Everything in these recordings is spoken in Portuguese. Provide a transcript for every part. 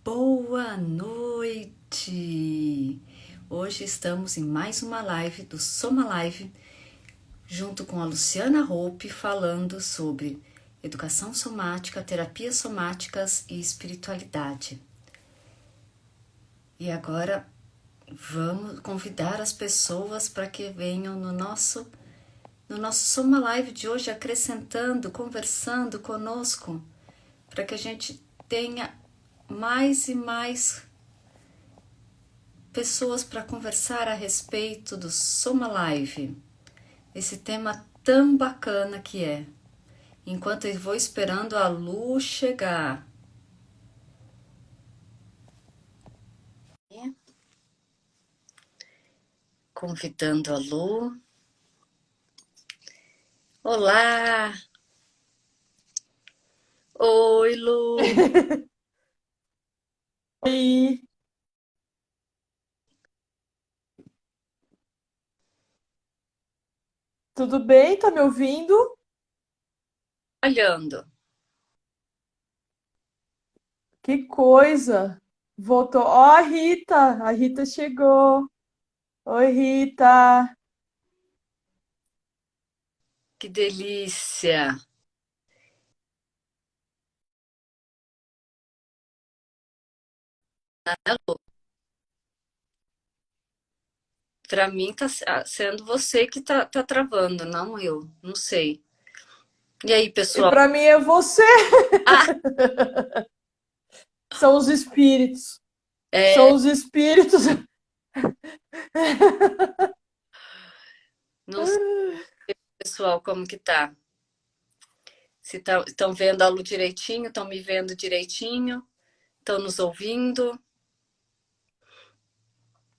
Boa noite! Hoje estamos em mais uma live do Soma Live, junto com a Luciana Hope, falando sobre educação somática, terapias somáticas e espiritualidade. E agora vamos convidar as pessoas para que venham no nosso Soma Live de hoje, acrescentando, conversando conosco, para que a gente tenha mais e mais pessoas para conversar a respeito do Soma Live, esse tema tão bacana que é. Enquanto eu vou esperando a Lu chegar. Convidando a Lu. Olá! Oi, Lu! Oi, tudo bem? Tá me ouvindo? Olhando. Que coisa! Voltou. Ó, a Rita chegou. Oi, Rita. Que delícia! Para mim tá sendo você que tá travando, não eu. Não sei. E aí, E pessoal? pra mim é você. Ah, São os espíritos. é, São os espíritos. não sei, pessoal, como que tá? Se estão vendo a Lu direitinho, estão me vendo direitinho, estão nos ouvindo.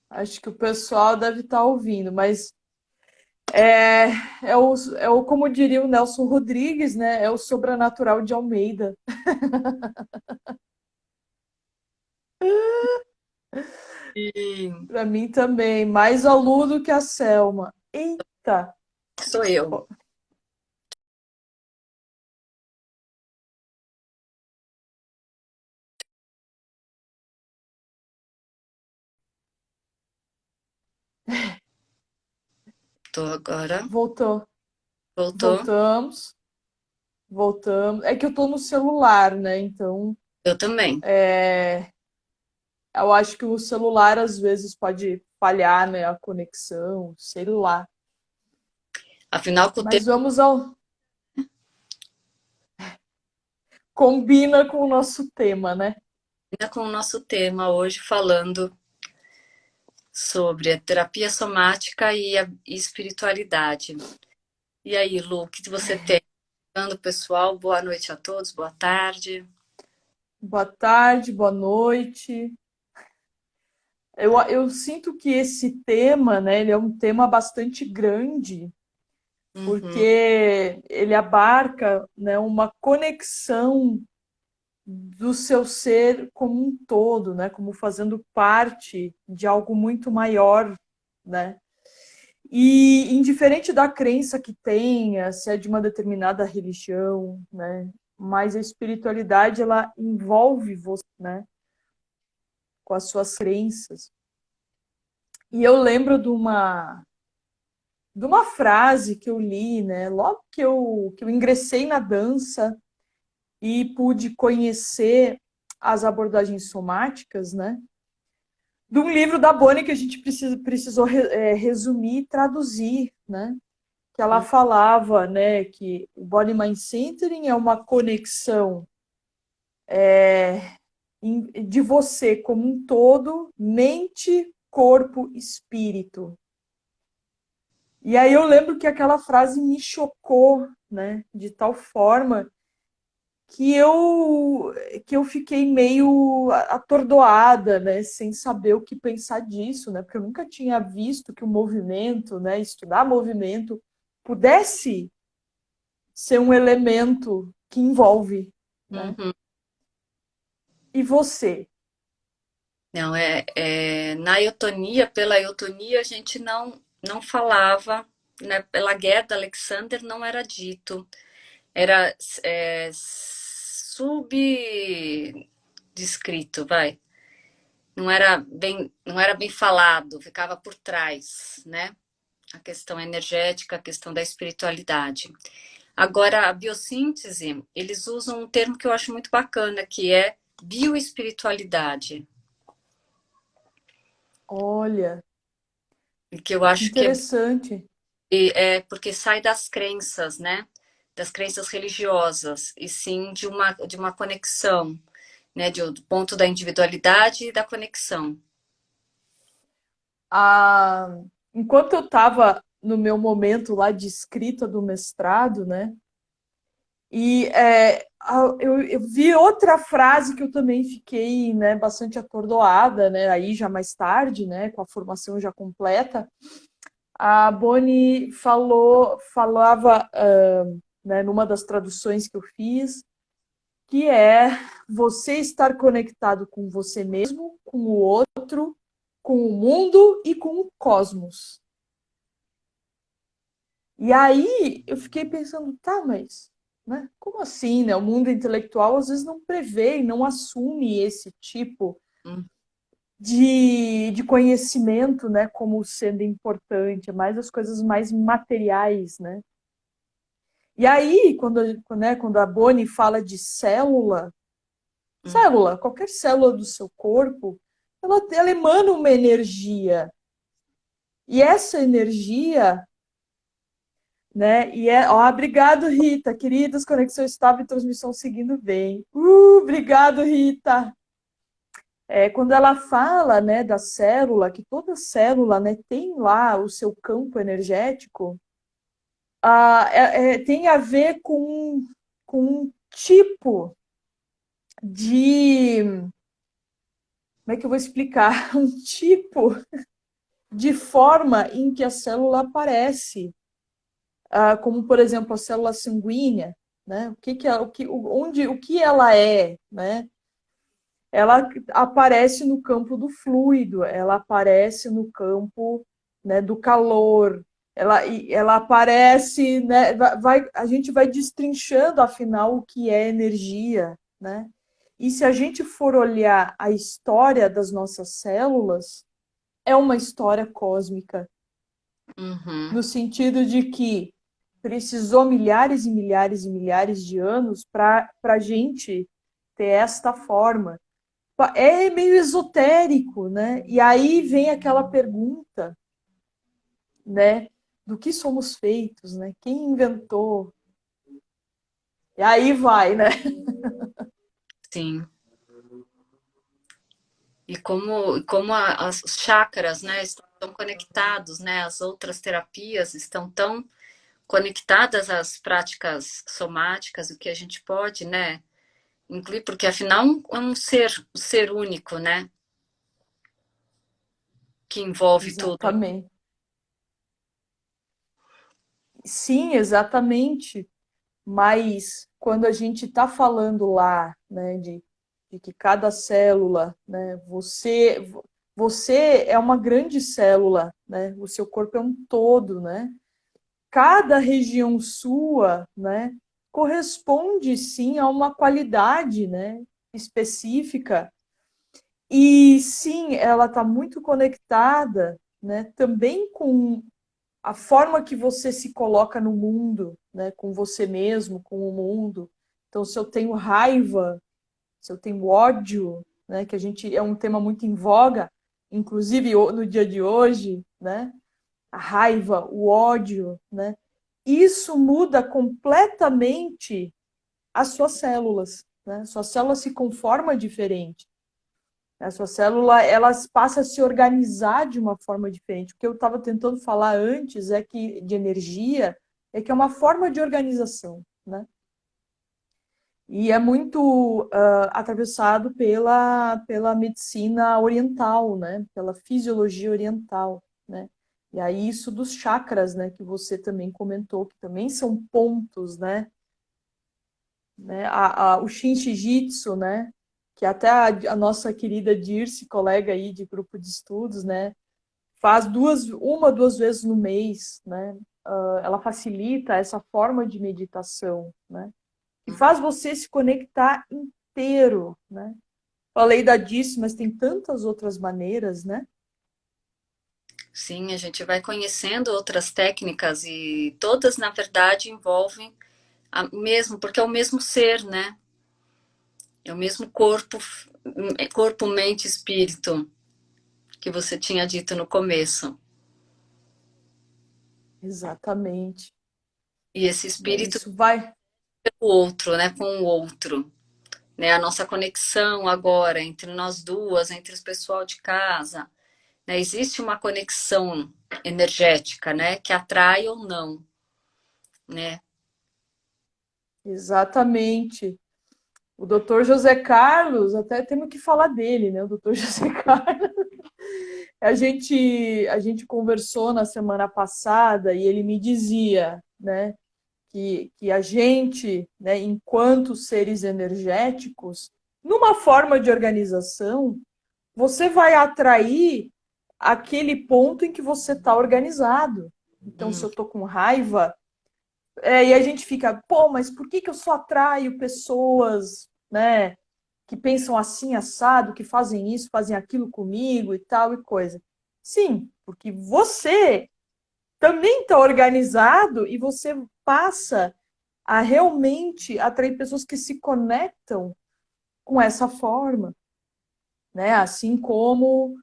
Acho que o pessoal deve estar ouvindo, mas é, como diria o Nelson Rodrigues, né? É o sobrenatural de Almeida. Sim. Pra mim também. Mais a Lu do que a Selma. Eita! Sou eu. Tô agora. Voltou. Voltou. Voltamos. Voltamos. É que eu tô no celular, né? Então, Eu também. eu acho que o celular às vezes pode falhar, né? A conexão, sei lá. Afinal, com o tempo, Mas vamos ao. Combina com o nosso tema, né? né, com o nosso tema hoje, falando sobre a terapia somática e a espiritualidade. E aí, Lu, o que você tem? Falando, pessoal, boa noite a todos, boa tarde. Boa tarde, boa noite. Eu sinto que esse tema, né? Ele é um tema bastante grande, Uhum, porque ele abarca, né, uma conexão do seu ser como um todo, né? Como fazendo parte de algo muito maior, né? E indiferente da crença que tenha, se é de uma determinada religião, né? Mas a espiritualidade ela envolve você, né? Com as suas crenças. E eu lembro de uma frase que eu li, né? Logo que eu ingressei na dança e pude conhecer as abordagens somáticas, né? De um livro da Bonnie que a gente precisou resumir e traduzir, né? Que ela uhum, falava, né, que o Body Mind Centering é uma conexão de você como um todo, mente, corpo, espírito. E aí eu lembro que aquela frase me chocou, né, de tal forma que eu fiquei meio atordoada, né, sem saber o que pensar disso, né, porque eu nunca tinha visto que o movimento, né, estudar movimento pudesse ser um elemento que envolve, né? uhum. E você? Não, na eutonia, pela eutonia, a gente não falava, né? Pela Gerda Alexander não era dito. Era descrito, vai. Não era bem falado, ficava por trás, né? A questão energética, a questão da espiritualidade. Agora, a biossíntese, eles usam um termo que eu acho muito bacana, que é bioespiritualidade, Olha, e que eu que acho que interessante. é porque sai das crenças, né? Das crenças religiosas, e sim de uma conexão, né? Do ponto da individualidade e da conexão. Ah, enquanto eu estava no meu momento lá de escrita do mestrado, né? Eu vi outra frase que eu também fiquei, né, bastante atordoada, né? Aí já mais tarde, né, com a formação já completa, a Boni falava, né, numa das traduções que eu fiz, que é você estar conectado com você mesmo, com o outro, com o mundo e com o cosmos. E aí eu fiquei pensando, tá, mas, né, como assim, né? O mundo intelectual às vezes não prevê e não assume esse tipo Hum, de conhecimento, né, como sendo importante, é mais as coisas mais materiais, né? E aí, quando a Boni fala de hum, qualquer célula do seu corpo, ela emana uma energia. E essa energia, né? Obrigado, Rita, queridas, conexão estável e transmissão seguindo bem. Obrigado, Rita. Quando ela fala, né, da célula, que toda célula, né, tem lá o seu campo energético, tem a ver com um tipo de, como é que eu vou explicar? Um tipo de forma em que a célula aparece, como por exemplo a célula sanguínea, né? O que ela é, né? Ela aparece no campo do fluido, ela aparece no campo, né, do calor, ela aparece, né, a gente vai destrinchando afinal o que é energia, né? E se a gente for olhar a história das nossas células, é uma história cósmica, uhum. no sentido de que precisou milhares e milhares e milhares de anos para a gente ter esta forma. É meio esotérico, né? E aí vem aquela pergunta, né? Do que somos feitos, né? Quem inventou? E aí vai, né? Sim. E como os chakras, né, estão tão conectados, né? As outras terapias estão tão conectadas às práticas somáticas, o que a gente pode, né, incluir, porque afinal é um ser único, né, que envolve tudo. Exatamente. Sim, exatamente. Mas quando a gente está falando lá, né, de que cada célula, né, você é uma grande célula, né? O seu corpo é um todo, né? Cada região sua, né, corresponde sim a uma qualidade, né, específica. E sim, ela está muito conectada, né, também com a forma que você se coloca no mundo, né, com você mesmo, com o mundo. Então, se eu tenho raiva, se eu tenho ódio, né, que a gente é um tema muito em voga, inclusive no dia de hoje, né, a raiva, o ódio, né, isso muda completamente as suas células, né? Sua célula se conforma diferente. A sua célula, elas passa a se organizar de uma forma diferente. O que eu estava tentando falar antes é que de energia é que é uma forma de organização, né? E é muito atravessado pela medicina oriental, né? Pela fisiologia oriental, né? E aí isso dos chakras, né? Que você também comentou, que também são pontos, né? O Shin Jiu-Jitsu, né? Que até a nossa querida Dirce, colega aí de grupo de estudos, né? Faz duas vezes no mês, né? Ela facilita essa forma de meditação, né? E faz você se conectar inteiro, né? falei da disso, mas tem tantas outras maneiras, né? Sim, a gente vai conhecendo outras técnicas e todas, na verdade, envolvem mesmo, porque é o mesmo ser, né? É o mesmo corpo, mente, espírito que você tinha dito no começo. Exatamente. E esse Né? espírito Isso vai. é o outro, né? Com o outro. Né? A nossa conexão agora entre nós duas, entre o pessoal de casa. Né? Existe uma conexão energética, né? Que atrai ou não, né? Exatamente. O doutor José Carlos, até temos que falar dele, né? O doutor José Carlos. A gente conversou na semana passada e ele me dizia, né, que a gente, né, enquanto seres energéticos, numa forma de organização, você vai atrair aquele ponto em que você está organizado. Então, se eu estou com raiva, e a gente fica, pô, mas por que eu só atraio pessoas, né, que pensam assim, assado, que fazem isso, fazem aquilo comigo e tal e coisa? Sim, porque você também está organizado e você passa a realmente atrair pessoas que se conectam com essa forma, né? Assim como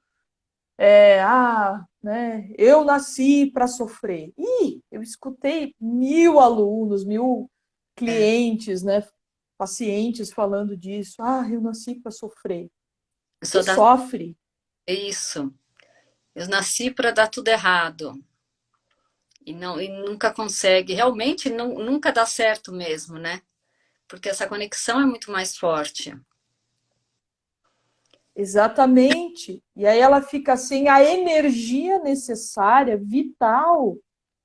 né? Eu nasci para sofrer. E eu escutei 1.000 alunos, 1.000 clientes, né? Pacientes falando disso. Ah, eu nasci para sofrer. Eu E sou da... sofre. Isso. Eu nasci para dar tudo errado. E, não, e nunca consegue. Realmente nunca dá certo mesmo, né? Porque essa conexão é muito mais forte. Exatamente. E aí ela fica sem a energia necessária, vital,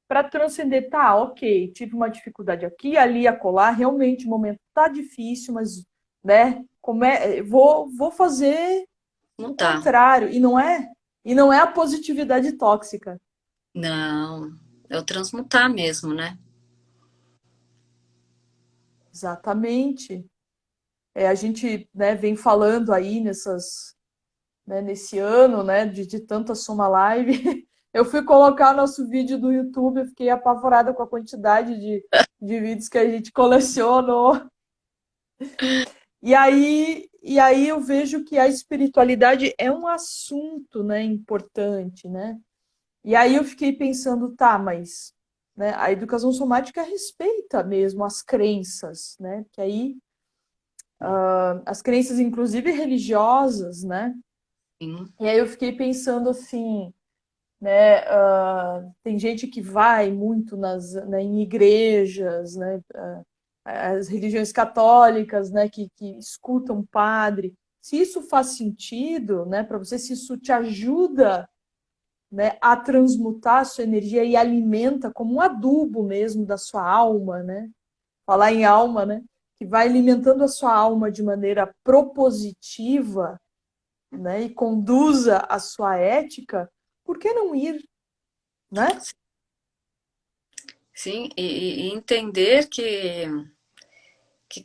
para transcender. Tá, ok, tive uma dificuldade aqui, ali, acolá, realmente o momento tá difícil, mas, né, vou fazer o Mudar. contrário. E não é a positividade tóxica. Não. É o transmutar mesmo, né? Exatamente. A gente, né, vem falando aí nesse ano, né, de tanta Soma Live. Eu fui colocar nosso vídeo do YouTube, eu fiquei apavorada com a quantidade de vídeos que a gente colecionou. E aí eu vejo que a espiritualidade é um assunto, né, importante, né? E aí eu fiquei pensando, tá, mas, né, a educação somática respeita mesmo as crenças, né? Que aí as crenças, inclusive religiosas, né? Sim. E aí eu fiquei pensando assim, né? Tem gente que vai muito né, em igrejas, né? As religiões católicas, né? Que escutam o padre. Se isso faz sentido, né? Para você, se isso te ajuda, né? A transmutar a sua energia e alimenta como um adubo mesmo da sua alma, né? Falar em alma, né? Que vai alimentando a sua alma de maneira propositiva, né? E conduza a sua ética, por que não ir, né? Sim, e entender que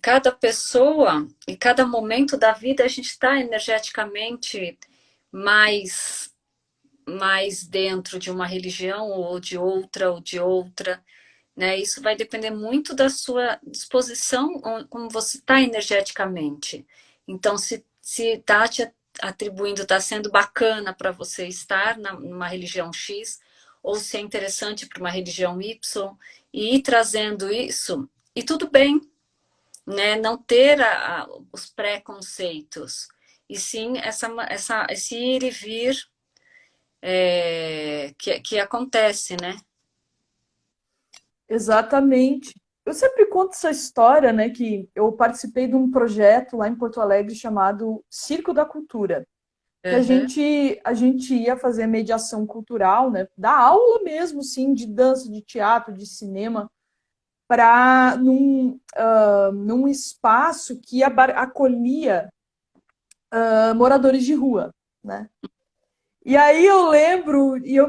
cada pessoa e cada momento da vida a gente está energeticamente mais dentro de uma religião ou de outra, né? Isso vai depender muito da sua disposição, como você está energeticamente. Então, se está te atribuindo, está sendo bacana para você estar numa religião X, ou se é interessante para uma religião Y, e ir trazendo isso, e tudo bem, né? Não ter os preconceitos, e sim esse ir e vir que acontece, né? Exatamente. Eu sempre conto essa história, né, que eu participei de um projeto lá em Porto Alegre chamado Circo da Cultura, que a Uhum. gente a gente ia fazer mediação cultural, né, dar aula mesmo, sim, de dança, de teatro, de cinema, para num espaço que acolhia moradores de rua, né? E aí eu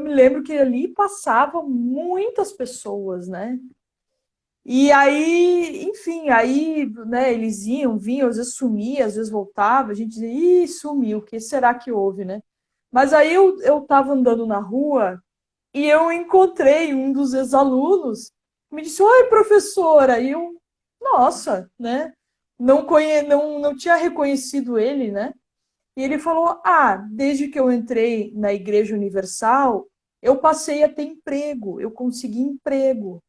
me lembro que ali passavam muitas pessoas, né? E aí, enfim, aí, né, eles iam, vinham, às vezes sumia, às vezes voltava, a gente dizia, ih, sumiu, o que será que houve, né? Mas aí eu tava andando na rua e eu encontrei um dos ex-alunos, que me disse, oi, professora, e eu, nossa, né? Não tinha reconhecido ele, né? E ele falou, desde que eu entrei na Igreja Universal, eu passei a ter emprego, eu consegui emprego.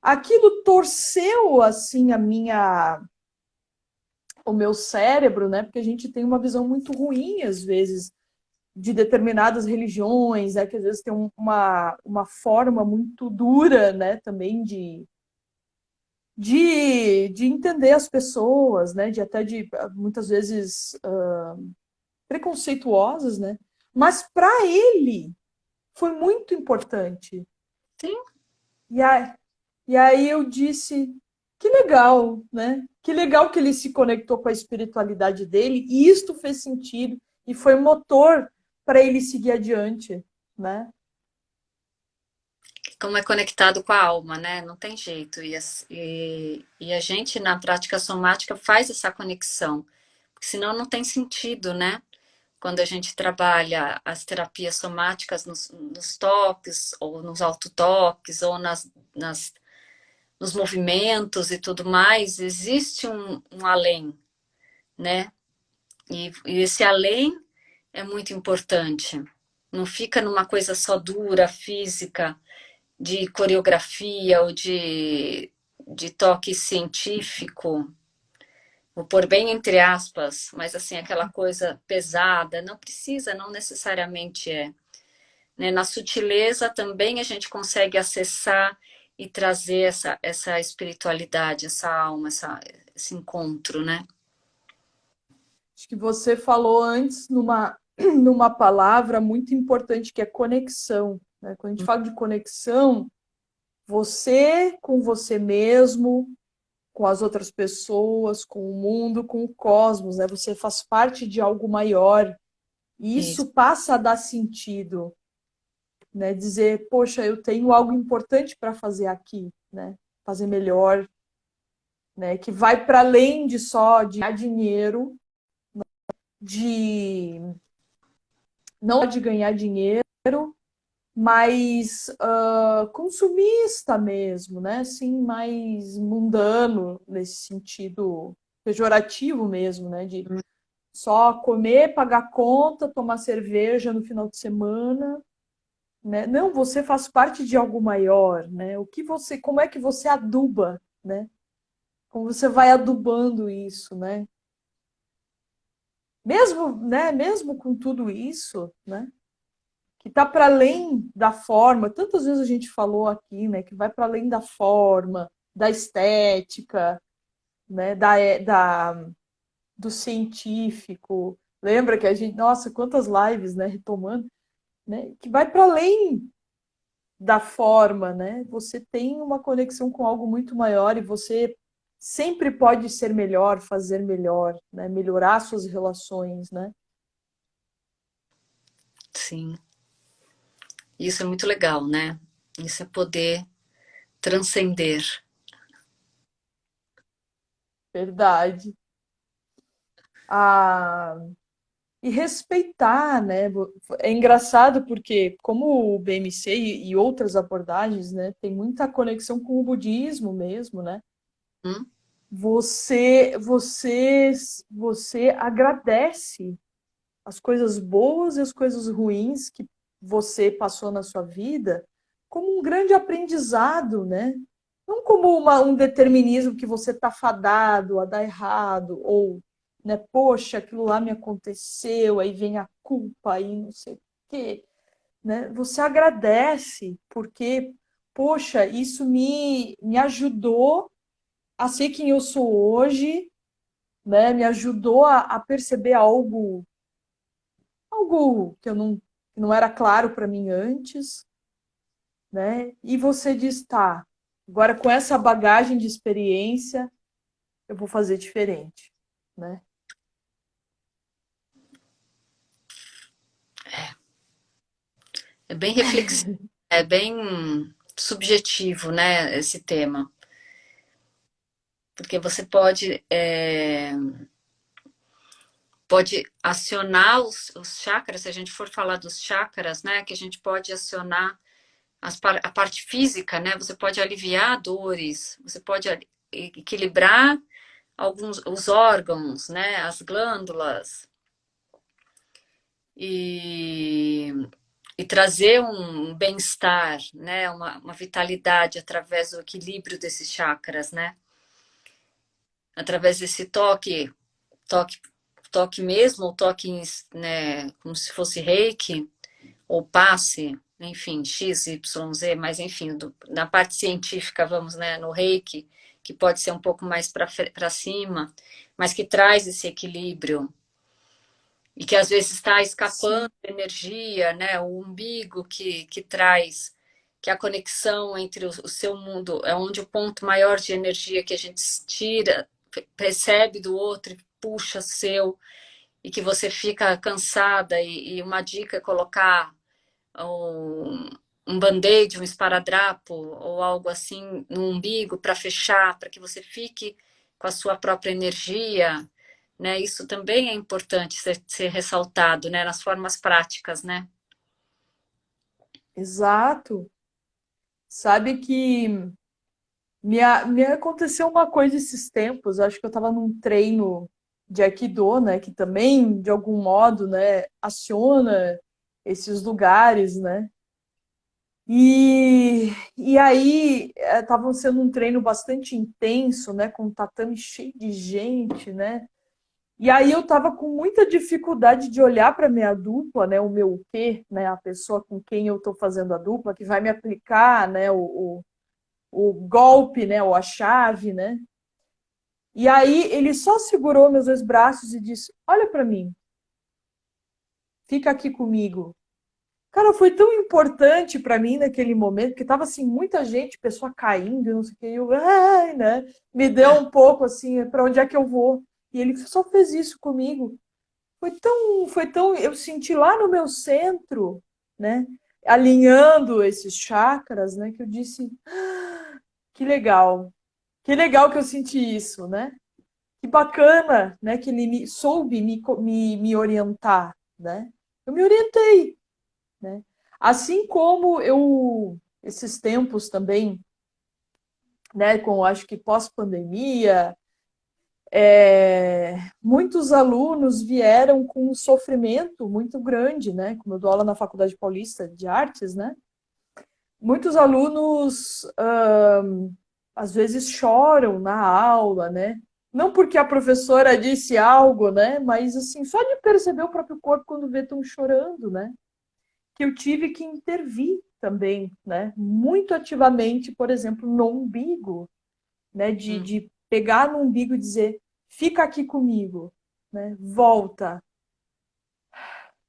Aquilo torceu assim o meu cérebro, né? Porque a gente tem uma visão muito ruim às vezes de determinadas religiões, né? Que às vezes tem uma forma muito dura, né? Também de entender as pessoas, né? De até de muitas vezes preconceituosas, né? Mas para ele foi muito importante. Sim, E, a, e aí eu disse, que legal, né? Que legal que ele se conectou com a espiritualidade dele e isto fez sentido e foi motor para ele seguir adiante, né? como é conectado com a alma, né? Não tem jeito. E a gente, na prática somática, faz essa conexão, porque senão não tem sentido, né? Quando a gente trabalha as terapias somáticas nos toques, ou nos autotoques, ou nos movimentos e tudo mais, existe um além, né? E esse além é muito importante. Não fica numa coisa só dura, física, de coreografia ou de toque científico, vou pôr bem entre aspas, mas assim, aquela coisa pesada, não precisa, não necessariamente é. Né? Na sutileza também a gente consegue acessar e trazer essa espiritualidade, essa alma, esse encontro, né? Acho que você falou antes numa palavra muito importante que é conexão, né? Quando a gente fala de conexão, você com você mesmo, com as outras pessoas, com o mundo, com o cosmos, né? Você faz parte de algo maior. E Isso. isso passa a dar sentido, né? Dizer, poxa, eu tenho algo importante para fazer aqui, né? Fazer melhor, né? Que vai para além de só de ganhar dinheiro, de não de ganhar dinheiro, mas consumista mesmo, né? Assim, mais mundano nesse sentido pejorativo mesmo, né? De só comer, pagar conta, tomar cerveja no final de semana, né? Não, você faz parte de algo maior, né? Como é que você aduba, né? Como você vai adubando isso, né? Mesmo, né? Mesmo com tudo isso, né? Que está para além da forma. Tantas vezes a gente falou aqui, né? Que vai para além da forma, da estética, né? Do científico. Lembra que a gente, nossa, quantas lives, né? Retomando, né? Que vai para além da forma, né? Você tem uma conexão com algo muito maior e você sempre pode ser melhor, fazer melhor, né? Melhorar suas relações, né? Sim. Isso é muito legal, né? Isso é poder transcender. Verdade. Ah, e respeitar, né? É engraçado porque, como o BMC e outras abordagens, né, tem muita conexão com o budismo mesmo, né? Hum? Você agradece as coisas boas e as coisas ruins que você passou na sua vida como um grande aprendizado, né? Não como um determinismo que você está fadado a dar errado, ou, né, poxa, aquilo lá me aconteceu, aí vem a culpa, aí não sei o quê, né? Você agradece, porque, poxa, isso me ajudou a ser quem eu sou hoje, né? Me ajudou a perceber algo que não era claro para mim antes, né? E você diz, tá, agora com essa bagagem de experiência, eu vou fazer diferente, né? É bem reflexivo, é bem subjetivo, né, esse tema. porque você pode acionar os chakras, se a gente for falar dos chakras, né, que a gente pode acionar a parte física, né, você pode aliviar dores, você pode equilibrar alguns os órgãos, né, as glândulas, e, e trazer um bem-estar, né, uma vitalidade através do equilíbrio desses chakras, né, através desse toque, toque mesmo, ou toque, né, como se fosse reiki, ou passe, enfim, X, Y, Z, mas enfim, na parte científica, vamos, né, no reiki, que pode ser um pouco mais para cima, mas que traz esse equilíbrio, e que às vezes está escapando Sim, energia, né, o umbigo que traz, que é a conexão entre o seu mundo, é onde o ponto maior de energia que a gente tira, percebe do outro e puxa seu, e que você fica cansada, e uma dica é colocar um, um band-aid, um esparadrapo ou algo assim no umbigo para fechar, para que você fique com a sua própria energia, né? Isso também é importante ser ressaltado, né? Nas formas práticas, né? exato. Sabe que me aconteceu uma coisa esses tempos, acho que eu estava num treino de Aikido, né, que também, de algum modo, né, aciona esses lugares, né? E aí estavam sendo um treino bastante intenso, né, com um tatame cheio de gente, né? E aí eu tava com muita dificuldade de olhar para minha dupla, né, o meu quê, né, a pessoa com quem eu estou fazendo a dupla, que vai me aplicar, né, o golpe, né, ou a chave, né? E aí ele só segurou meus dois braços e disse: "Olha para mim, fica aqui comigo". Cara, foi tão importante para mim naquele momento, que tava assim muita gente, pessoa caindo, e não sei o que, eu, ai, né? Me deu um pouco assim, para onde é que eu vou? E ele só fez isso comigo. Foi tão, eu senti lá no meu centro, né, alinhando esses chakras, né, que eu disse, que legal. Que legal que eu senti isso, né? Que bacana, né, que ele soube me orientar, né? Eu me orientei, né? Assim como eu, esses tempos também, né, com acho que pós-pandemia, muitos alunos vieram com um sofrimento muito grande, né? Como eu dou aula na Faculdade Paulista de Artes, né? Muitos alunos às vezes choram na aula, né? Não porque a professora disse algo, né? Mas assim, só de perceber o próprio corpo quando vê estão chorando, né? Que eu tive que intervir também, né? Muito ativamente, por exemplo, no umbigo, né? Hum. De pegar no umbigo e dizer, fica aqui comigo, né? Volta,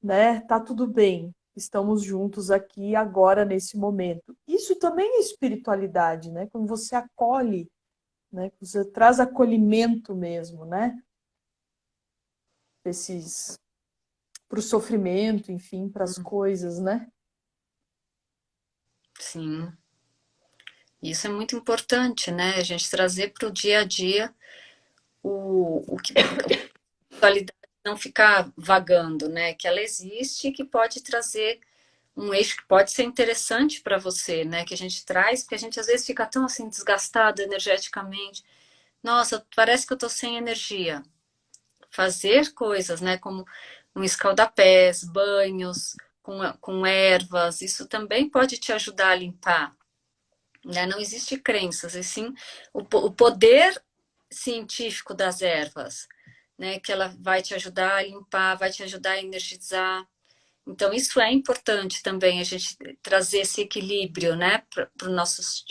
né? Tá tudo bem. Estamos juntos aqui agora nesse momento. Isso também é espiritualidade, né? Quando você acolhe, né? Você traz acolhimento mesmo, né? Esses para o sofrimento, enfim, para as coisas, né? Sim, isso é muito importante, né? A gente trazer para o dia a dia o que a atualidade não ficar vagando, né? Que ela existe e que pode trazer um eixo que pode ser interessante para você, né? Que a gente traz, porque a gente às vezes fica tão assim desgastado energeticamente. Nossa, parece que eu tô sem energia. Fazer coisas, né? Como um escaldapés, banhos com ervas, isso também pode te ajudar a limpar, né? Não existe crenças, e sim o poder científico das ervas, né? Que ela vai te ajudar a limpar, vai te ajudar a energizar. Então, isso é importante também, a gente trazer esse equilíbrio, né, para nossos,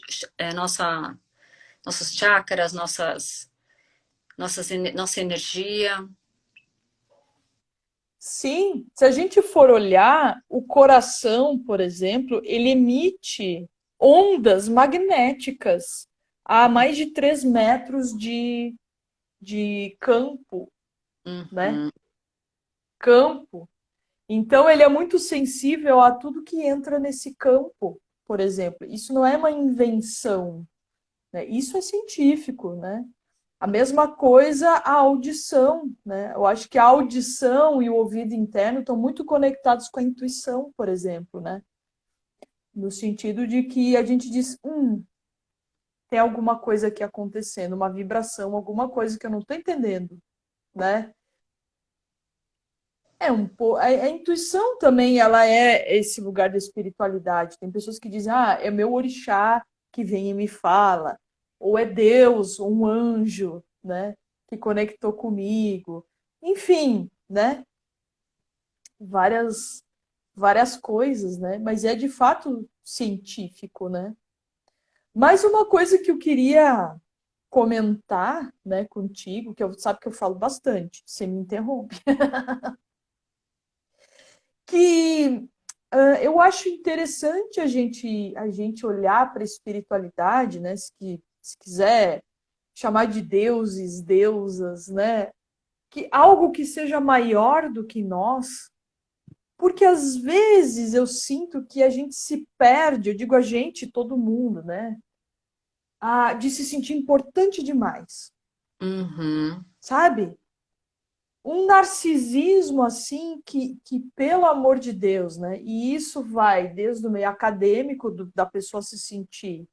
nossos chakras, nossa energia. Sim, se a gente for olhar, o coração, por exemplo, ele emite ondas magnéticas a mais de 3 metros de campo, né? Uhum. Campo. Então, ele é muito sensível a tudo que entra nesse campo, por exemplo. Isso não é uma invenção, né? Isso é científico, né? A mesma coisa a audição, né? Eu acho que a audição e o ouvido interno estão muito conectados com a intuição, por exemplo, né? No sentido de que a gente diz, tem alguma coisa aqui acontecendo, uma vibração, alguma coisa que eu não estou entendendo, né? A intuição também, ela é esse lugar da espiritualidade. Tem pessoas que dizem, é meu orixá que vem e me fala, ou é Deus, ou um anjo, né, que conectou comigo. Enfim, né, várias várias coisas, né? Mas é de fato científico, né? Mas uma coisa que eu queria comentar, né, contigo, que eu sabe que eu falo bastante, você me interrompe, que eu acho interessante a gente olhar para a espiritualidade, né? Se quiser chamar de deuses, deusas, né? Que algo que seja maior do que nós, porque às vezes eu sinto que a gente se perde, eu digo a gente, todo mundo, né? De se sentir importante demais, Uhum. sabe? Um narcisismo assim que, pelo amor de Deus, né? E isso vai desde o meio acadêmico da pessoa se sentir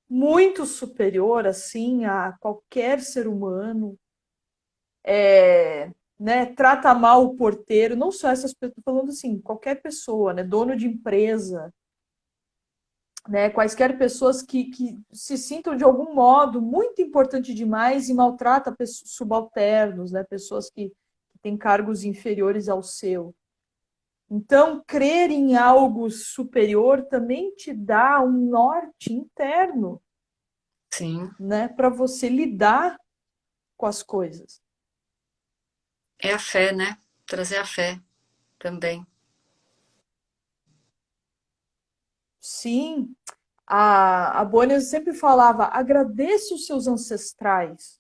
muito superior assim a qualquer ser humano, né? Trata mal o porteiro, não só essas pessoas, tô falando assim, qualquer pessoa, né? Dono de empresa, né? Quaisquer pessoas que se sintam de algum modo muito importante demais e maltrata subalternos, né? Pessoas que têm cargos inferiores ao seu. Então, crer em algo superior também te dá um norte interno, Sim. né, para você lidar com as coisas. É a fé, né? Trazer a fé também. Sim, a Bonnie sempre falava: agradeça os seus ancestrais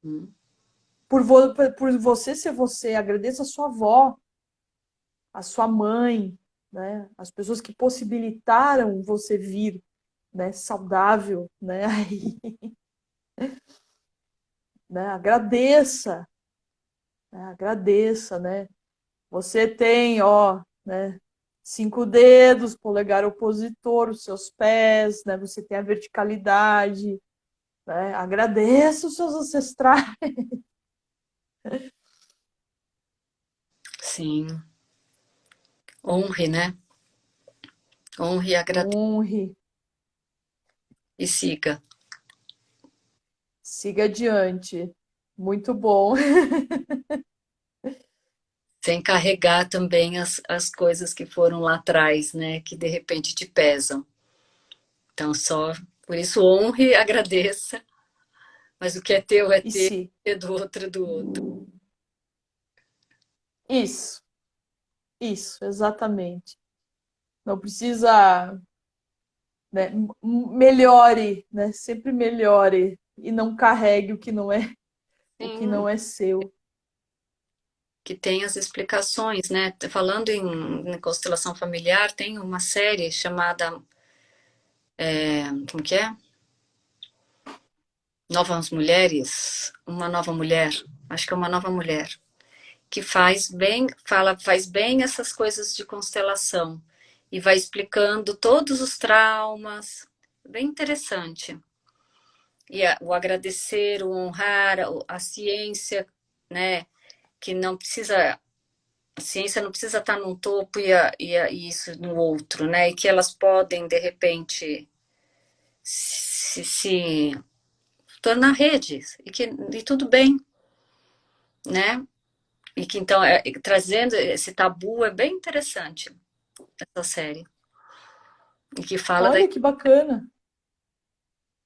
Hum. por você ser você, agradeça a sua avó, a sua mãe, né, as pessoas que possibilitaram você vir, né, saudável, né, aí, né, agradeça, né. Você tem, ó, né, 5 dedos, polegar opositor, os seus pés, né? Você tem a verticalidade, né? Agradeça os seus ancestrais. Sim. Honre, né? Honre, agradeça Honre, e siga. siga adiante. Muito bom. Sem carregar também as coisas que foram lá atrás, né? Que de repente te pesam. Então, só por isso honre, agradeça, mas o que é E teu, se? é do outro, é do outro. Isso, isso, exatamente. Não precisa, né, melhore, né? Sempre melhore e não carregue o que Sim, não é seu. que tem as explicações, né? Falando em constelação familiar, tem uma série chamada, como que é? Novas Mulheres, uma nova mulher, acho que é uma nova mulher, que faz bem essas coisas de constelação e vai explicando todos os traumas, bem interessante. E o agradecer, o honrar, a ciência, né? Que não precisa, a ciência não precisa estar num topo e isso no outro, né? E que elas podem, de repente, se tornar redes e tudo bem, né? E que então, trazendo esse tabu é bem interessante essa série. E que fala Olha que bacana.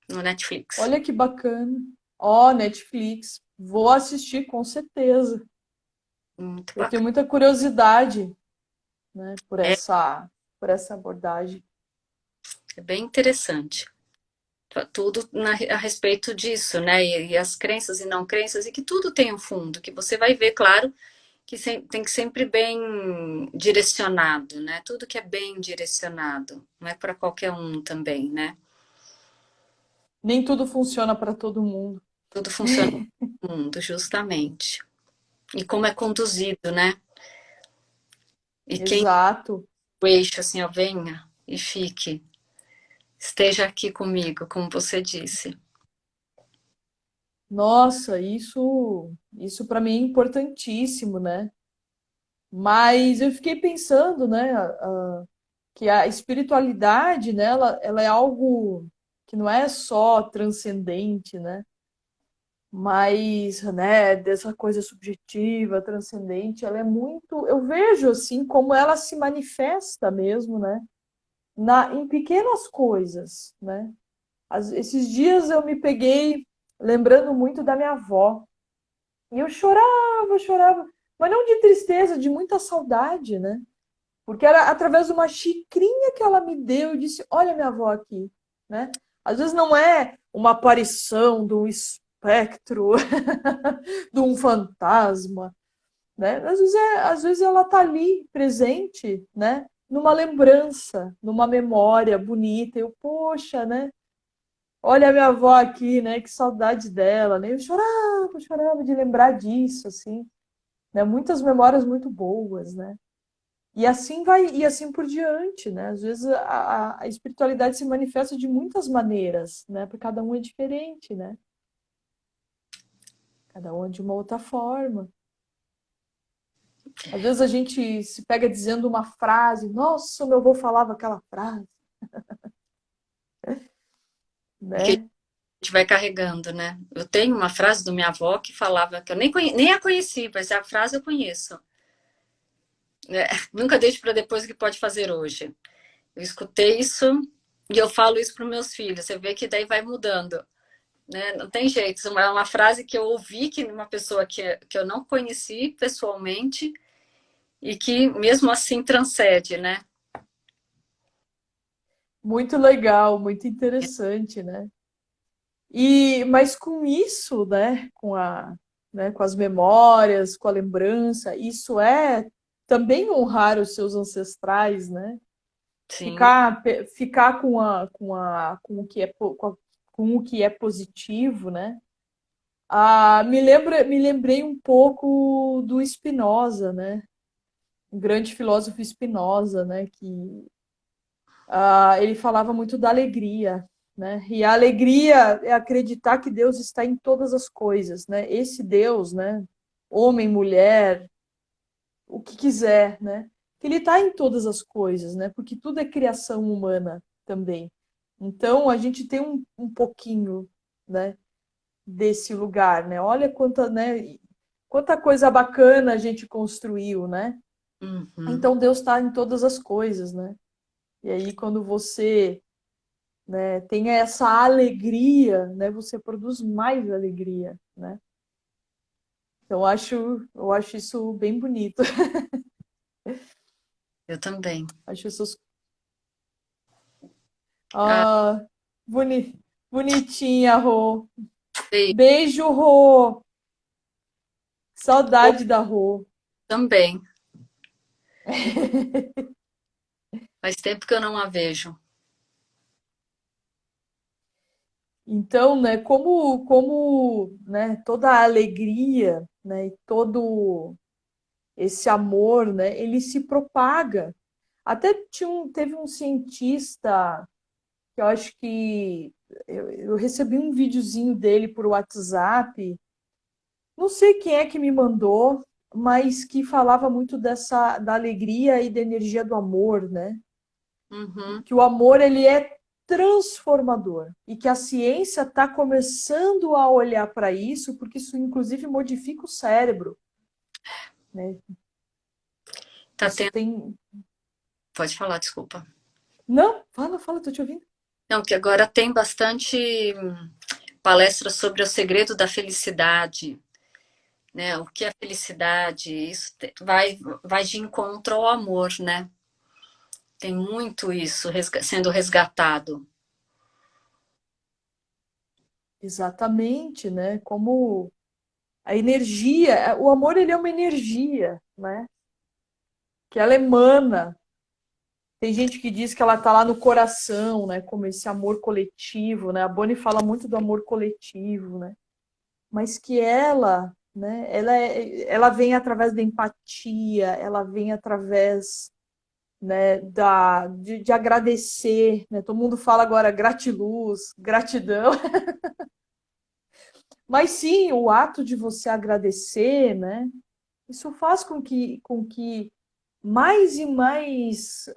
no Netflix. Olha que bacana. Ó, Netflix. Vou assistir com certeza. Muito Eu tenho bacana. muita curiosidade, né, por É, essa abordagem. é bem interessante. Tudo a respeito disso, né? E as crenças e não crenças, e que tudo tem um fundo, que você vai ver, claro, que tem que sempre bem direcionado, né? Tudo que é bem direcionado, não é para qualquer um também, né? Nem tudo funciona para todo mundo. Tudo funciona no mundo, justamente. E como é conduzido, né? E quem Exato. o eixo, assim, ó, venha e fique. Esteja aqui comigo, como você disse. Nossa, isso para mim é importantíssimo, né? Mas eu fiquei pensando, né, que a espiritualidade, né, ela é algo que não é só transcendente, né? Mas, né, dessa coisa subjetiva, transcendente, ela é muito, eu vejo assim como ela se manifesta mesmo, né, em pequenas coisas, né? Esses dias eu me peguei lembrando muito da minha avó. E eu chorava, chorava, mas não de tristeza, de muita saudade, né? Porque era através de uma xicrinha que ela me deu e disse: Olha minha avó aqui, né? Às vezes não é uma aparição de um espectro, de um fantasma, né? Às vezes ela tá ali presente, né? Numa lembrança, numa memória bonita. Eu, poxa, né? Olha a minha avó aqui, né? Que saudade dela, né? Eu chorava, chorava de lembrar disso, assim, né? Muitas memórias muito boas, né? E assim vai, e assim por diante, né? Às vezes a espiritualidade se manifesta de muitas maneiras, né? Porque cada um é diferente, né? Cada um é de uma outra forma. Às vezes a gente se pega dizendo uma frase, nossa, meu avô falava aquela frase, E que a né? gente vai carregando, né? Eu tenho uma frase do minha avó que falava, que eu nem a conheci, mas a frase eu conheço. Né? Nunca deixe para depois o que pode fazer hoje. Eu escutei isso e eu falo isso para os meus filhos. Você vê que daí vai mudando. Né? Não tem jeito. É uma frase que eu ouvi que uma pessoa que eu não conheci pessoalmente e que mesmo assim transcende, né? Muito legal, muito interessante, né? Mas com isso, né, com as memórias, com a lembrança, isso é também honrar os seus ancestrais, né? Sim, Ficar com o que com o que é positivo, né? Me lembrei um pouco do Spinoza, né? O grande filósofo Spinoza, né? Que ele falava muito da alegria, né? E a alegria é acreditar que Deus está em todas as coisas, né? Esse Deus, né? Homem, mulher, o que quiser, né? Que ele está em todas as coisas, né? Porque tudo é criação humana também. Então a gente tem um pouquinho, né? Desse lugar, né? Olha quanta, né? Quanta coisa bacana a gente construiu, né? uhum. Então Deus está em todas as coisas, né? E aí quando você, né, tem essa alegria, né, você produz mais alegria, né? Então eu acho isso bem bonito. Eu também. Acho essas Ah, ah, boni, bonitinha, Rô. sei. Beijo, Rô. Saudade da Rô. Também. Faz tempo que eu não a vejo. Então, né, né, toda a alegria, né, e todo esse amor, né, ele se propaga. Até teve um cientista que eu acho que eu recebi um videozinho dele por WhatsApp. Não sei quem é que me mandou, mas que falava muito dessa da alegria e da energia do amor, né? Uhum. Que o amor ele é transformador e que a ciência está começando a olhar para isso, porque isso inclusive modifica o cérebro, né? Tá Isso tendo. tem. Pode falar, desculpa. Não, fala, tô te ouvindo. Não, que agora tem bastante palestras sobre o segredo da felicidade, né? O que é felicidade? Isso vai de encontro ao amor, né? Tem muito isso sendo resgatado. Exatamente, né? Como a energia, o amor ele é uma energia, né? Que ela emana. Tem gente que diz que ela tá lá no coração, né? Como esse amor coletivo, né? A Bonnie fala muito do amor coletivo, né? mas que ela, né, ela vem através da empatia, ela vem através, né, de agradecer, né? Todo mundo fala agora gratiluz, gratidão, mas sim, o ato de você agradecer, né, isso faz com que mais e mais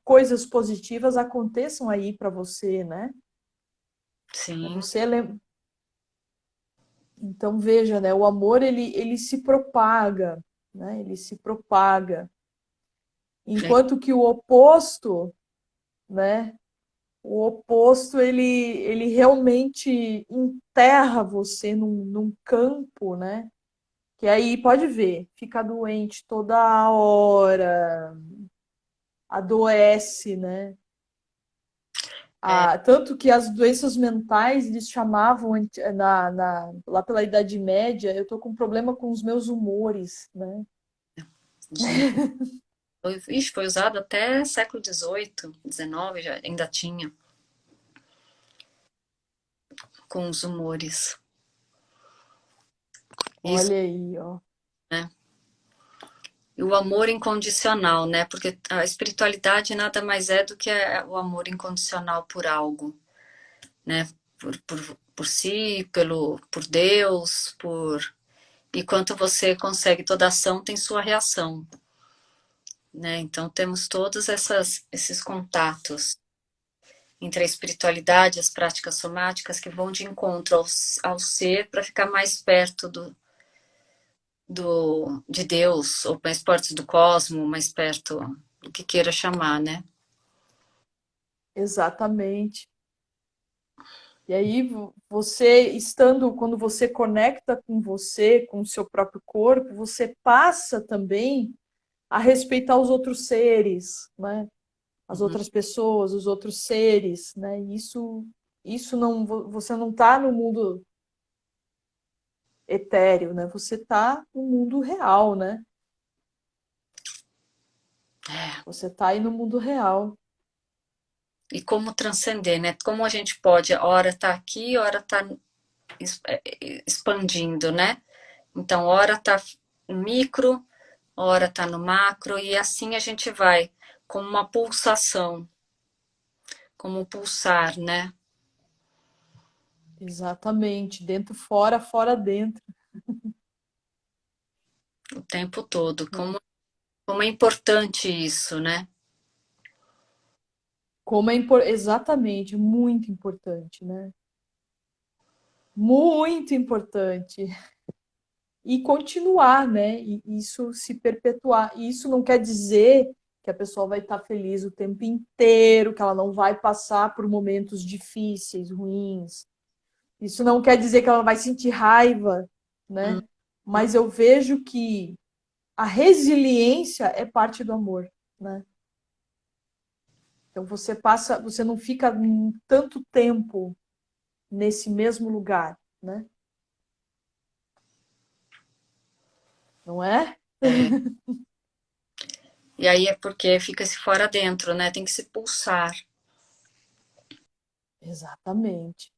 coisas positivas aconteçam aí para você, né? Sim, Você Então veja, né? O amor ele se propaga, né? Ele se propaga, é, enquanto que o oposto, né? O oposto ele realmente enterra você num campo, né? Que aí pode ver, fica doente toda hora, adoece, né? é, Tanto que as doenças mentais eles chamavam lá pela Idade Média, eu tô com problema com os meus humores, né? os humos. Ixi, foi usado até século XVIII, XIX, já, ainda tinha, com os humores. Isso, Olha aí, ó. né? E o amor incondicional, né? Porque a espiritualidade nada mais é do que o amor incondicional por algo, né? Por si, por Deus, por. E quanto você consegue toda ação, tem sua reação, né? Então temos todos esses contatos entre a espiritualidade e as práticas somáticas que vão de encontro ao ser para ficar mais perto de Deus, ou mais perto do cosmos, mais perto do que queira chamar, né? Exatamente. E aí você estando, quando você conecta com você, com o seu próprio corpo, você passa também a respeitar os outros seres, né? As Uhum. outras pessoas, os outros seres, né? Isso não, você não está no mundo etéreo, né? Você está no mundo real, né? É. Você está aí no mundo real. E como transcender, né? Como a gente pode, hora tá aqui, hora tá expandindo, né? Então, hora tá no micro, hora tá no macro, e assim a gente vai, como uma pulsação, como um pulsar, né? Exatamente. Dentro, fora, fora, dentro. O tempo todo. Né? Como é importante isso, né? Exatamente, muito importante, né? Muito importante. E continuar, né? E isso se perpetuar. E isso não quer dizer que a pessoa vai estar feliz o tempo inteiro, que ela não vai passar por momentos difíceis, ruins. Isso não quer dizer que ela vai sentir raiva, né? Uhum. Mas eu vejo que a resiliência é parte do amor, né? Então você não fica tanto tempo nesse mesmo lugar, né? Não é? É. E aí é porque fica se fora dentro, né? Tem que se pulsar. Exatamente,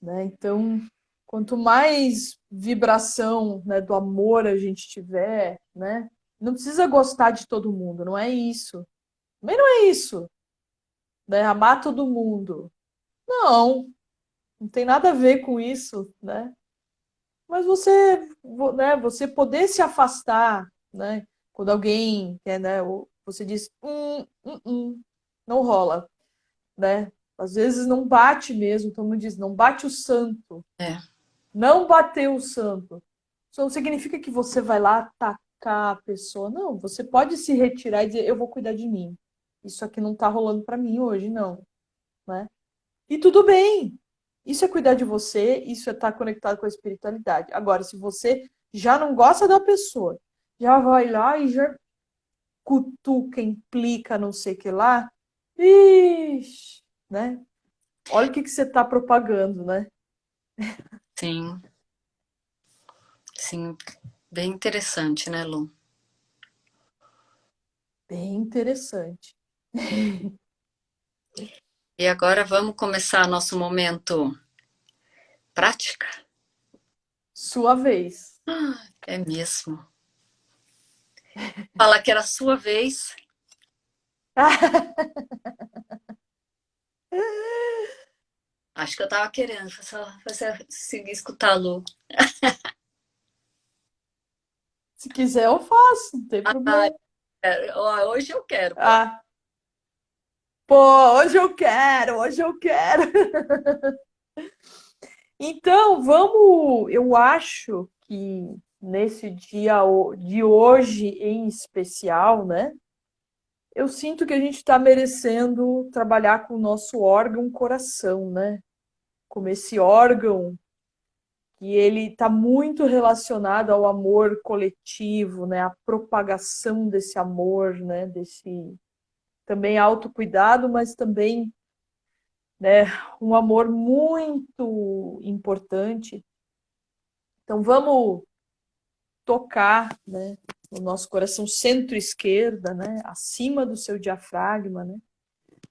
né? Então, quanto mais vibração, né, do amor a gente tiver, né? Não precisa gostar de todo mundo, não é isso. Também não é isso, né? Amar todo mundo. Não, não tem nada a ver com isso, né? Mas né, você poder se afastar, né? Quando alguém, né, você diz, não rola, né? Às vezes não bate mesmo, como diz, não bate o santo, É. não bateu o santo. Isso não significa que você vai lá atacar a pessoa, não. Você pode se retirar e dizer, eu vou cuidar de mim. Isso aqui não tá rolando para mim hoje, não, né? E tudo bem. Isso é cuidar de você, isso é estar conectado com a espiritualidade. Agora, se você já não gosta da pessoa, já vai lá e já cutuca, implica, não sei o que lá, ixi, né? Olha o que você está propagando, né? Sim, sim. Bem interessante, né, Lu? Bem interessante. E agora vamos começar nosso momento prática? Sua vez. É mesmo. Falar que era a sua vez. Acho que eu tava querendo, foi só você seguir escutar a Lu. Se quiser, eu faço, não tem Ah, problema. hoje eu quero, pode. Ah, pô, hoje eu quero. Então, vamos. Eu acho que nesse dia de hoje em especial, né? Eu sinto que a gente está merecendo trabalhar com o nosso órgão coração, né? Como esse órgão que ele está muito relacionado ao amor coletivo, né? A propagação desse amor, né? Desse também autocuidado, mas também, né? Um amor muito importante. Então vamos tocar, né? No nosso coração centro-esquerda, né? Acima do seu diafragma, né?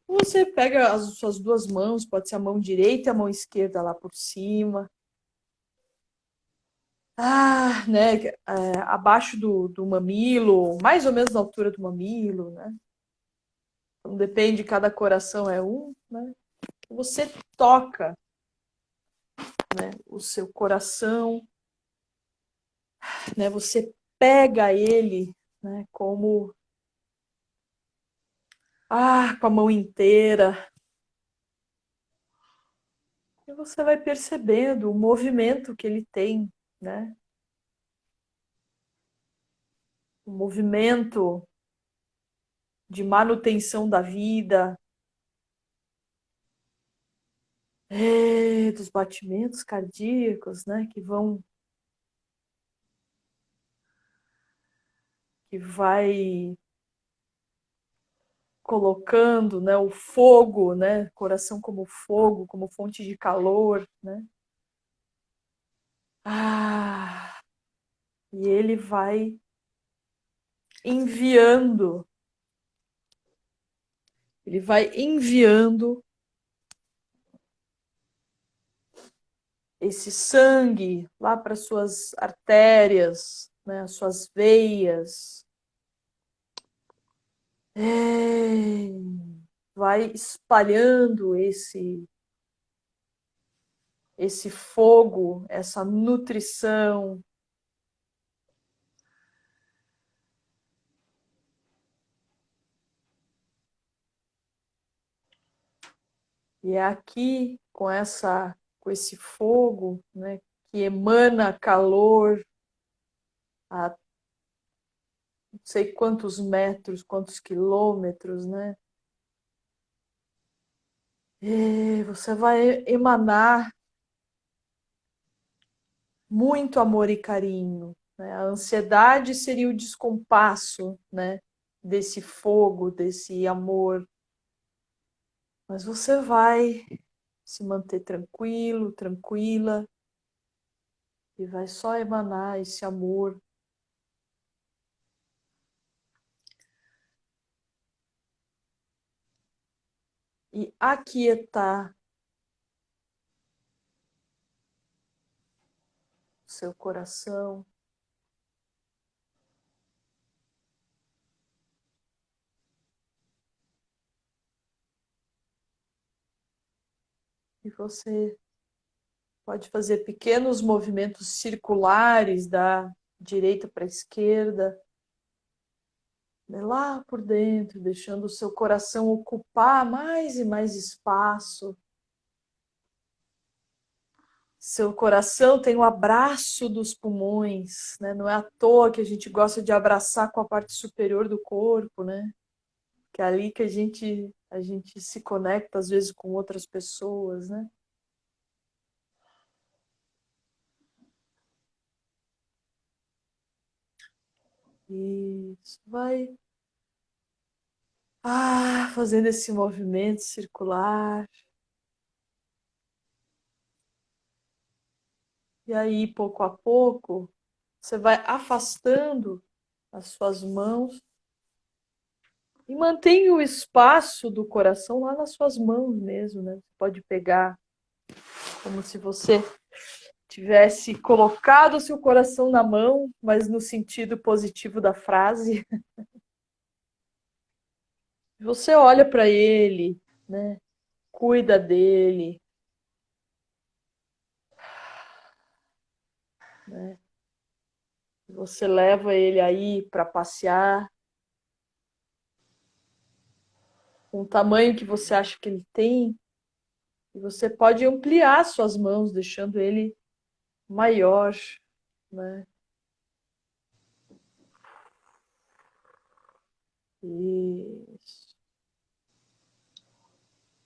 Você pega as suas duas mãos, pode ser a mão direita e a mão esquerda lá por cima. Né? Abaixo do mamilo, mais ou menos na altura do mamilo, né? Então, depende, cada coração é um, né? Você toca, né, o seu coração, né? Você pega ele, né? Como com a mão inteira. E você vai percebendo o movimento que ele tem, né? O movimento de manutenção da vida, dos batimentos cardíacos, né? Que vai colocando, né, o fogo, né, coração como fogo, como fonte de calor, né? Ah, e ele vai enviando, ele vai enviando esse sangue lá para suas artérias, né, as suas veias. Vai espalhando esse fogo, essa nutrição. E é aqui com esse fogo, né, que emana calor a não sei quantos metros, quantos quilômetros, né? E você vai emanar muito amor e carinho, né? A ansiedade seria o descompasso, né, desse fogo, desse amor. Mas você vai se manter tranquilo, tranquila, e vai só emanar esse amor. E aquietar o seu coração. E você pode fazer pequenos movimentos circulares da direita para a esquerda, né, lá por dentro, deixando o seu coração ocupar mais e mais espaço. Seu coração tem o abraço dos pulmões, né? Não é à toa que a gente gosta de abraçar com a parte superior do corpo, né? Que é ali que a gente se conecta às vezes com outras pessoas, né? Isso vai fazendo esse movimento circular. E aí, pouco a pouco, você vai afastando as suas mãos e mantém o espaço do coração lá nas suas mãos mesmo, né? Você pode pegar como se você tivesse colocado o seu coração na mão, mas no sentido positivo da frase, você olha para ele, né? Cuida dele, né? Você leva ele aí para passear com o tamanho que você acha que ele tem, e você pode ampliar suas mãos, deixando ele maior, né? Isso.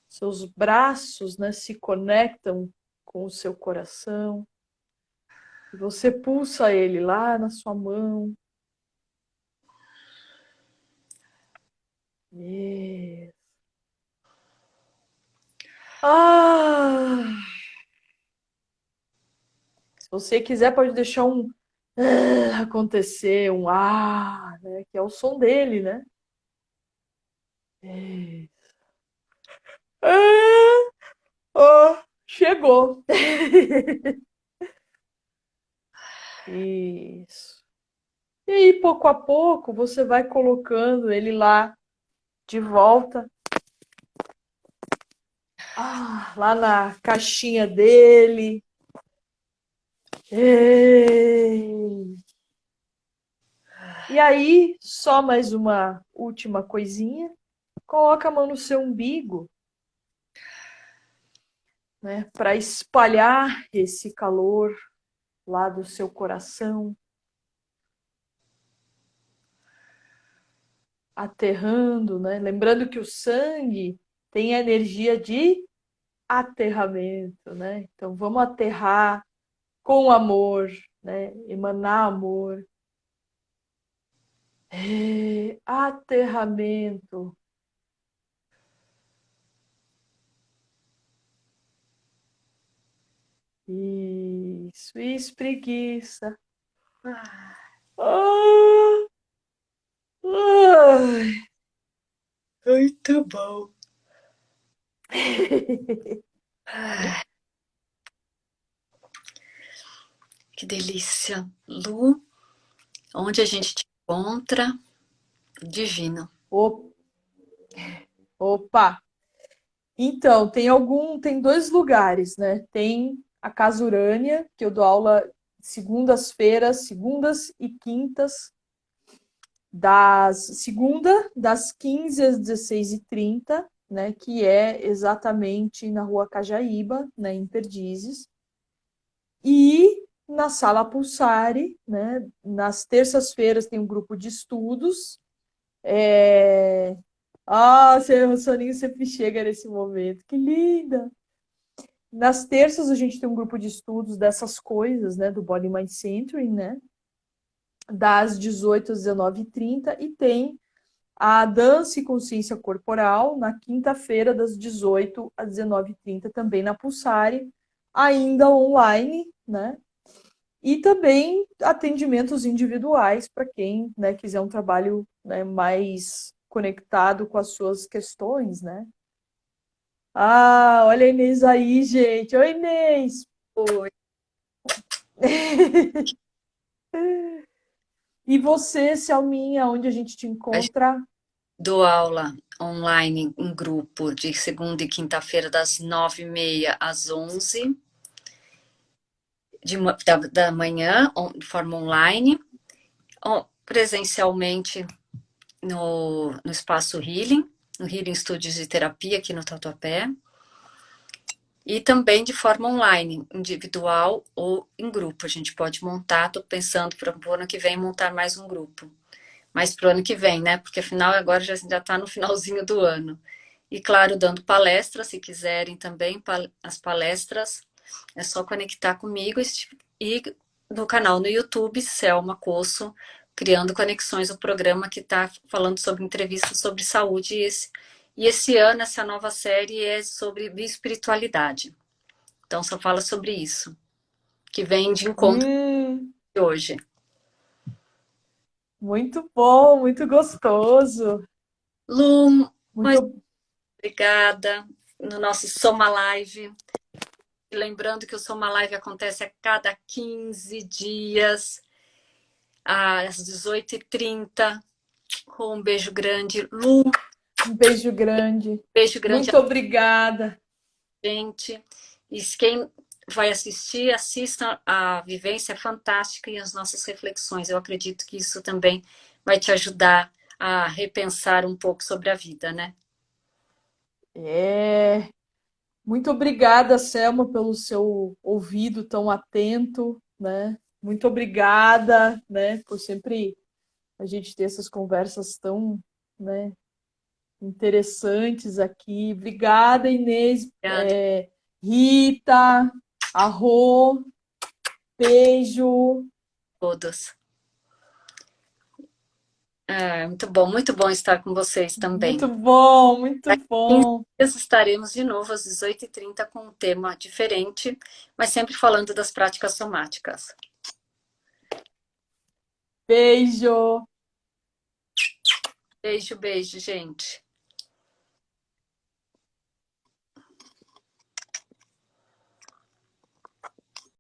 Seus braços, né, se conectam com o seu coração. E você pulsa ele lá na sua mão. Isso. Ah! Se você quiser, pode deixar um acontecer, um né? Que é o som dele, né? Isso. Ah! Oh, chegou. Isso. E aí, pouco a pouco, você vai colocando ele lá de volta, lá na caixinha dele. E aí, só mais uma última coisinha. Coloca a mão no seu umbigo, né, para espalhar esse calor lá do seu coração, aterrando, né? Lembrando que o sangue tem a energia de aterramento, né? Então vamos aterrar com amor, né? Emanar amor. Aterramento. Isso, espreguiça. Ah, ai. Muito bom. Ai, que delícia. Lu, onde a gente te encontra? Divino. Opa! Então, tem dois lugares, né? Tem a Casa Urânia, que eu dou aula segundas-feiras, segundas e quintas, das 15 às 16h30, né? Que é exatamente na Rua Cajaíba, né? Em Perdizes. E na Sala Pulsari, né? Nas terças-feiras tem um grupo de estudos. O soninho sempre chega nesse momento. Que linda! Nas terças a gente tem um grupo de estudos dessas coisas, né? Do Body Mind Centering, né? Das 18 às 19h30. E tem a Dança e Consciência Corporal na quinta-feira, das 18 às 19h30, também na Pulsari, ainda online, né? E também atendimentos individuais para quem, né, quiser um trabalho, né, mais conectado com as suas questões, né? Olha a Inês aí, gente. Oi, Inês. Oi. E você, Selminha, onde a gente te encontra? Dou aula online em grupo de segunda e quinta-feira, das 9h30 às 11h da manhã, de forma online, presencialmente no Espaço Healing, no Healing Studios de Terapia, aqui no Tatuapé, e também de forma online, individual ou em grupo. A gente pode montar, estou pensando para o ano que vem montar mais um grupo. Mas para o ano que vem, né? Porque afinal agora já está no finalzinho do ano. E claro, dando palestras, se quiserem também, as palestras, é só conectar comigo e no canal no YouTube, Selma Cosso, Criando Conexões, o programa que está falando sobre entrevistas sobre saúde. E esse ano, essa nova série é sobre espiritualidade. Então, só fala sobre isso, que vem de encontro de hoje. Muito bom, muito gostoso. Lu, Muito obrigada no nosso Soma Live. Lembrando que o Soma Live acontece a cada 15 dias, às 18h30. Um beijo grande. Lu, Um beijo grande. beijo grande Muito obrigada. a gente. E quem vai assistir, assista, a vivência é fantástica e as nossas reflexões. Eu acredito que isso também vai te ajudar a repensar um pouco sobre a vida, né? É. Muito obrigada, Selma, pelo seu ouvido tão atento, né? Muito obrigada, né, por sempre a gente ter essas conversas tão, né, interessantes aqui. Obrigada, Inês, Obrigada Rita, Arro, beijo. a todos. É, muito bom estar com vocês também. Muito bom, muito Daqui a 15 bom. dias estaremos de novo às 18h30 com um tema diferente, mas sempre falando das práticas somáticas. Beijo. Beijo, beijo, gente.